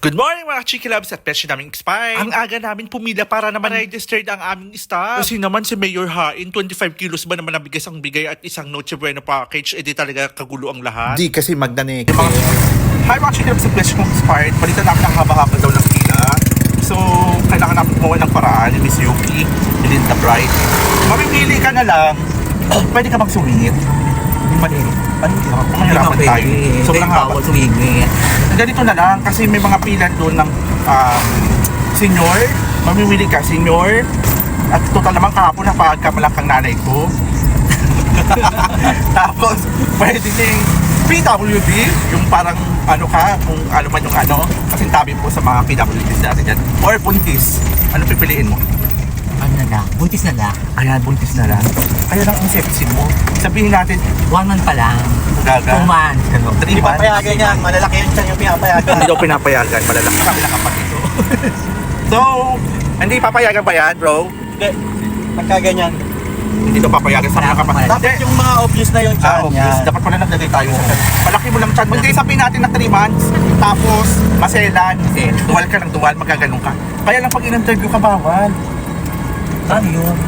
Good morning mga Chiki Loves at Peshi naming Spy. Ang aga namin pumila para naman registered ang aming staff. Kasi naman si Mayor Hain, 25 kilos ba naman ang bigas ang bigay at isang Noche Buena package, edi talaga kagulo ang lahat. Di kasi magnanik. Hi mga Chiki Loves at Peshi kong Inspired. Palitan namin ang haba-haba daw ng pila. So, kailangan namin gumawa ng paraan ni Miss Yuki, Melinda Bright. Mamimili ka na lang, pwede ka bang sumingit? Mali. Mahirapan tayo. Sobrang haba. Ganito na lang kasi may mga pila doon ng senior. Mamimili ka senior. At total naman kahapon napagka malang kang nanay ko. Tapos pwede ding PWD, yung parang ano ka, kung ano man yung ano, kasi tabi po sa mga PWDs natin dyan. Or buntis. Ano pipiliin mo? Ano na lang? Buntis na lang. Ayan, buntis na lang. Kaya lang ang sepsin mo. Sabihin natin, 1 month pa lang. gaga. 2 months. Ano? 3 Hindi months. papayagan niya, malalaki yung tiyan yung pinapayagan. Hindi daw pinapayagan, malalaki kami ng kapatid ko. So, hindi papayagan ba yan, bro? Hindi, nagkaganyan. Hindi daw papayagan sa mga kapatid. Dapat yung mga obvious na yung tiyan niya. Obvious. Dapat pala naglagay tayo sa tiyan. Palaki mo lang tiyan. Hindi sabihin natin na 3 months, tapos maselan, duwal ka ng duwal, magaganon ka. Kaya lang pag in-interview ka, bawal. Ano yun?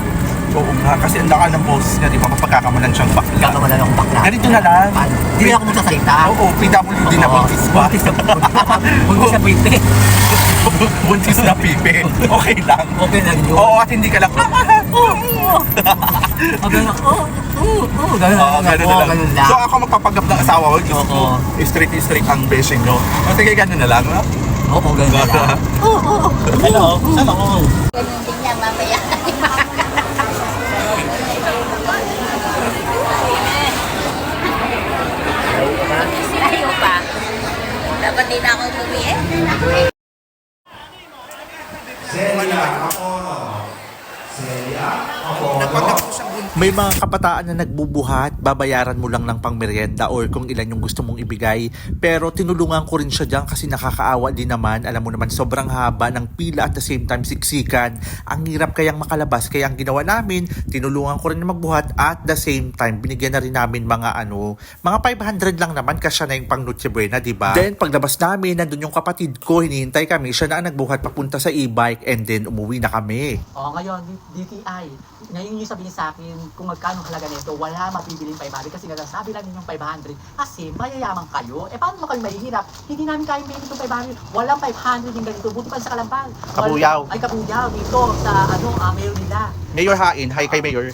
Oo nga, kasi ang laka ng boss nga, di ba, mapagkakamalan siyang bakla. Gagawala lang akong bakla. Ganito na lang. Paano? Hindi ako magsasalita. Oo, PWD na buntis pa. Buntis na buntis na buntis. Buntis na pipe. Okay lang. Okay lang yun. Oo, at hindi ka lang. Ganun lang. Oo, Ganun ganun na lang. So ako magpapanggap ng asawa ko, Diyos ko, Oo. straight ang besin nyo. O sige, ganun na lang. Oo, ganun na lang. Ano? Saan ako? Ganun din yan, mamaya. Layo pa. Dapat din ako umuwi eh. May mga kabataan na nagbubuhat, babayaran mo lang ng pangmeryenda or kung ilan yung gusto mong ibigay. Pero tinulungan ko rin siya dyan kasi nakakaawa din naman. Alam mo naman, sobrang haba ng pila at the same time siksikan. Ang hirap kayang makalabas. Kaya ang ginawa namin, tinulungan ko rin na magbuhat at the same time, binigyan na rin namin mga mga 500 lang naman kasi na yung pang Noche Buena, diba? Then paglabas namin, nandun yung kapatid ko, hinihintay kami. Siya na ang nagbuhat papunta sa e-bike and then umuwi na kami. Ngayon, DTI. Ngayon yung sabihin sa akin, kung magkano halaga nito, wala mapipiling 500 kasi nagsasabi lang ninyong 500 kasi mayayaman kayo. Paano mo kayo mahihirap? Hindi namin kayang bilhin itong 500. Walang 500 yung ganito. Buti pa sa Kalampag. Kabuyaw. Ay, Kabuyaw. Dito sa mayor nila. Mayor Hain, hi kay Mayor,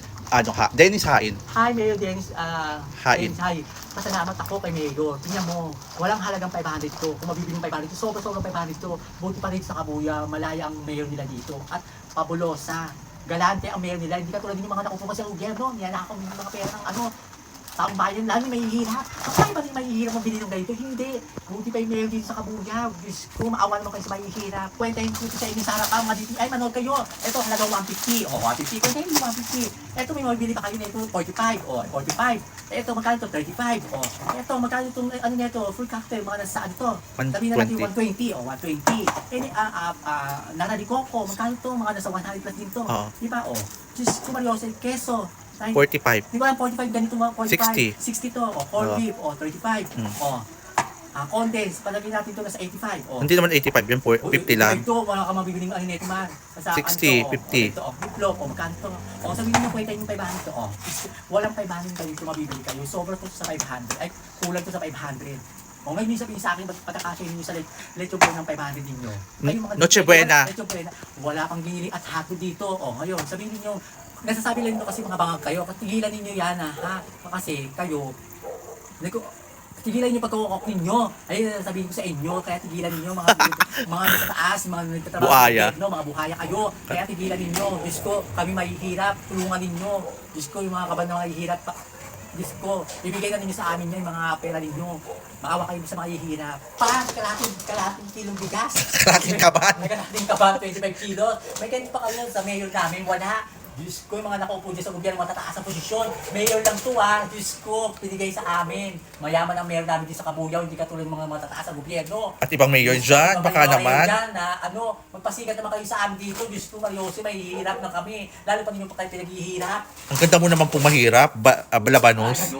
Dennis Hain. Hi, Mayor Dennis. Hain. Dennis, hi. Pasalamat ako kay Mayor. Tingnan mo, walang halagang 500 to. Kung mabibiling 500 to, sobrang 500 to. Buti pa rin sa Kabuyaw, malaya ang mayor nila dito. At pabulosa. Galante ang mayor nila, hindi katulad din yung mga nakupo sa gobyerno, nilalakaw yung mga pera ng taong bayan, lalo may hihirap. Bakit ba rin may hihirap ang bilhin ng ganito? Hindi. Buti pa yung mayor dito sa Kabuyaw. Diyos ko, maawa naman kayo sa may hihirap. Kwentahin ko sa inyo sa harapan, mga DTI, manood kayo. Ito, halagang 150. 150. Kwentahin mo 150. Ito, may mabibili pa kayo nito, 45. 45. Ito, magkano ito? 35. Ito, magkano itong, nito, full cocktail, mga nasa saan ito? Sabihin na natin 120. 120. Nanali Coco, magkano ito? Mga nasa 100 plus din ito. Di ba? Diyos ko, Mariosa, keso. 45. Di ba ang 45 ganito mga 45? 60. 60 to, corned beef, 35. Condense, palagay natin ito nasa 85. Hindi naman 85 yun, 50 lang. Ito, wala ka mabibiling nito man. 60, 50. Ito, bitlog, magkano ito? Sabihin mo kwenta yung 500 to. Walang 500 ganito mabibili kayo. Sobra to sa 500. Ay, kulang to sa 500. Ngayon yung sabihin sa akin, pagkakasya ninyo sa Leche Buena ng 500 ninyo. Noche Buena. Leche Buena, wala pang binili at hato dito. Ngayon, sabihin ninyo, nasasabi lang nyo kasi mga bangag kayo, tigilan ninyo yan ha. Kasi kayo, tigilan niyo pagkakok ninyo. Ay, sabihin ko sa inyo, kaya tigilan ninyo mga nagtataas, mga nagtatrabaho. Buhaya. Mga buhaya kayo. Kaya tigilan ninyo. Diyos ko, kami mahihirap. Tulungan ninyo. Diyos ko, yung mga kaban na mahihirap. Diyos ko, ibigay na ninyo sa amin yan, mga pera ninyo. Maawa kayo sa mga hihirap. Kalating kilong bigas. Kalating kaban. Kalating kaban, 25 kilos. May ganito pa kayo sa mayor namin, wala. Diyos ko, yung mga nakaupo dyan sa gobyerno, matataas ang posisyon. Mayor lang to Diyos ko, pinigay sa amin. Mayaman ang mayor namin dito sa Kabuyaw, hindi katulad ng mga matataas ang gobyerno. At ibang mayor dyan, baka naman. Dyan, magpasikat naman kayo sa amin dito. Diyos ko, Mariosi, mahihirap na kami. Lalo pa ninyo pa kayo pinaghihirap. Ang ganda mo naman pong mahirap, Labanos.